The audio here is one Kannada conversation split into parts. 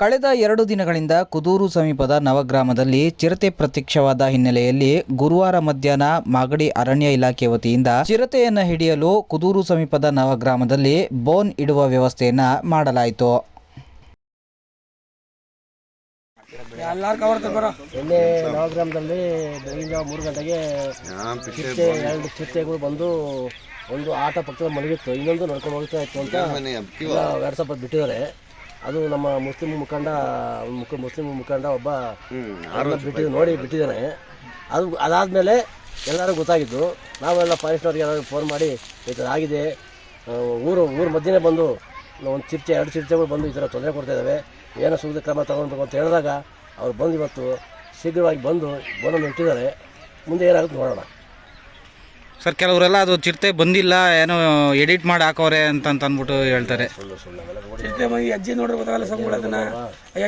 ಕಳೆದ 2 ದಿನಗಳಿಂದ ಕುದೂರು ಸಮೀಪದ ನವಗ್ರಾಮದಲ್ಲಿ ಚಿರತೆ ಪ್ರತ್ಯಕ್ಷವಾದ ಹಿನ್ನೆಲೆಯಲ್ಲಿ ಗುರುವಾರ ಮಧ್ಯಾಹ್ನ ಮಾಗಡಿ ಅರಣ್ಯ ಇಲಾಖೆ ವತಿಯಿಂದ ಚಿರತೆಯನ್ನು ಹಿಡಿಯಲು ಕುದೂರು ಸಮೀಪದ ನವಗ್ರಾಮದಲ್ಲಿ ಬೋನ್ ಇಡುವ ವ್ಯವಸ್ಥೆಯನ್ನ ಮಾಡಲಾಯಿತು. ನಿನ್ನೆ ನವಗ್ರಾಮದಲ್ಲಿ ಬೆಳಗಿನ 3 ಗಂಟೆಗೆ ಎರಡು ಚಿರತೆಗಳು ಬಂದು ಒಂದು ಆಟ ಪಕ್ಕದಲ್ಲಿ ಮಲಗಿತ್ತು, ಇನ್ನೊಂದು ನಡ್ಕೊಂಡು ಹೋಗ್ತಾ ಇತ್ತು ಅಂತ ವಾಟ್ಸಪ್ ಬಿಟ್ಟಿದ್ದಾರೆ. ಅದು ನಮ್ಮ ಮುಸ್ಲಿಂ ಮುಖಂಡ ಒಬ್ಬ ಬಿಟ್ಟಿದ್ದಾನೆ. ಅದಾದಮೇಲೆ ಎಲ್ಲರೂ ಗೊತ್ತಾಗಿದ್ದು ನಾವೆಲ್ಲ ಫಾರೆಸ್ಟ್ನವ್ರಿಗೆ ಎಲ್ಲರೂ ಫೋನ್ ಮಾಡಿ ಈ ಥರ ಆಗಿದೆ, ಊರು ಮಧ್ಯೆ ಬಂದು ಒಂದು ಎರಡು ಚಿರತೆಗಳು ಬಂದು ಈ ಥರ ತೊಂದರೆ ಕೊಡ್ತಾಯಿದ್ದಾವೆ, ಏನೋ ಸೂಕ್ತ ಕ್ರಮ ತಗೊಳ್ಬೇಕು ಅಂತ ಹೇಳಿದಾಗ ಅವ್ರು ಬಂದು ಇವತ್ತು ಶೀಘ್ರವಾಗಿ ಬಂದು ಬೋನನ್ನು ಇಟ್ಟಿದ್ದಾರೆ. ಮುಂದೆ ಏನಾಗುತ್ತೆ ನೋಡೋಣ ಸರ್. ಕೆಲವರೆಲ್ಲ ಅದು ಚಿರತೆ ಬಂದಿಲ್ಲ, ಏನೋ ಎಡಿಟ್ ಮಾಡಿ ಹಾಕೋರೆ ಅಂತ ಅಂದ್ಬಿಟ್ಟು ಹೇಳ್ತಾರೆ. ಚಿರತೆ ಅಜ್ಜಿ ನೋಡ್ರೆ ಗೊತ್ತಾಗಲ್ಲ ಸಂಬಳ, ಅದನ್ನ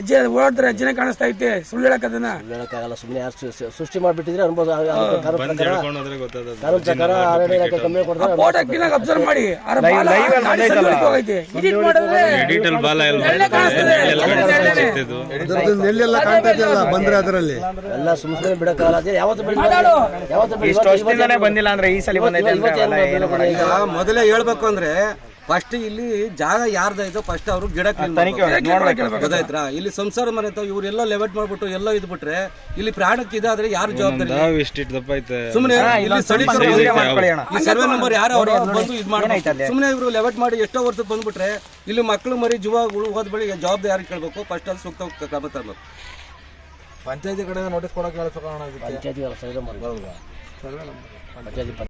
ಅಜ್ಜಿ ಓಡಾಡ್ತಾರೆ, ಅಜ್ಜಿನೇ ಕಾಣಿಸ್ತಾ ಐತೆ, ಸುಳ್ಳು ಹೇಳಕ್ಕದನ್ನ ಹೇಳಕ್ಕಾಗಲ್ಲ. ಸುಮ್ಮನೆ ಯಾರು ಸೃಷ್ಟಿ ಮಾಡಿಬಿಟ್ಟಿದ್ರೆ ಅನ್ಬೋದು. ಅಬ್ಸರ್ವ್ ಮಾಡಿ ಎಲ್ಲ ಸುಮ್ಮನೆ ಬಿಡಕ್ಕಾಗಲ್ಲ. ಬಂದಿಲ್ಲ ಅಂದ್ರೆ ಈ ಸಲ ಮೊದಲೇ ಹೇಳ್ಬೇಕು ಅಂದ್ರೆ ಫಸ್ಟ್ ಇಲ್ಲಿ ಜಾಗ ಯಾರ್ದಾಯ್ತು ಫಸ್ಟ್ ಅವರು ಗಿಡ ಗೊತ್ತಾಯ್ತಾ. ಇಲ್ಲಿ ಸಂಸಾರ ಮನೆ ಇವರೆಲ್ಲ ಲೆವೆಟ್ ಮಾಡ್ಬಿಟ್ಟು ಎಲ್ಲ ಇದ್ಬಿಟ್ರೆ ಇಲ್ಲಿ ಪ್ರಾಣಕ್ಕೆ ಇದಾದ್ರೆ ಯಾರು ಜವಾಬ್ದಾರಿ? ಸುಮ್ಮನೆ ಸರ್ವೆ ನಂಬರ್ ಯಾರು ಅವರು ಬಂದು ಇದ್ ಮಾಡ್ತಾರೆ. ಸುಮ್ಮನೆ ಇವರು ಲೆವೆಟ್ ಮಾಡಿ ಎಷ್ಟೋ ವರ್ಷಕ್ಕೆ ಬಂದ್ಬಿಟ್ರೆ ಇಲ್ಲಿ ಮಕ್ಕಳು ಮರಿ ಜೀವಗಳು ಹೋದ ಬಳಿ ಜವಾಬ್ದಾರಿ ಯಾರು ಕೇಳ್ಬೇಕು? ಫಸ್ಟ್ ಅದು ಸೂಕ್ತ ಕ್ರಮ ತರಬೇಕು. ಪಂಚಾಯತಿ ಕಡೆ ನೋಟಿಸ್ ಕೊಡಕ್ಕೆ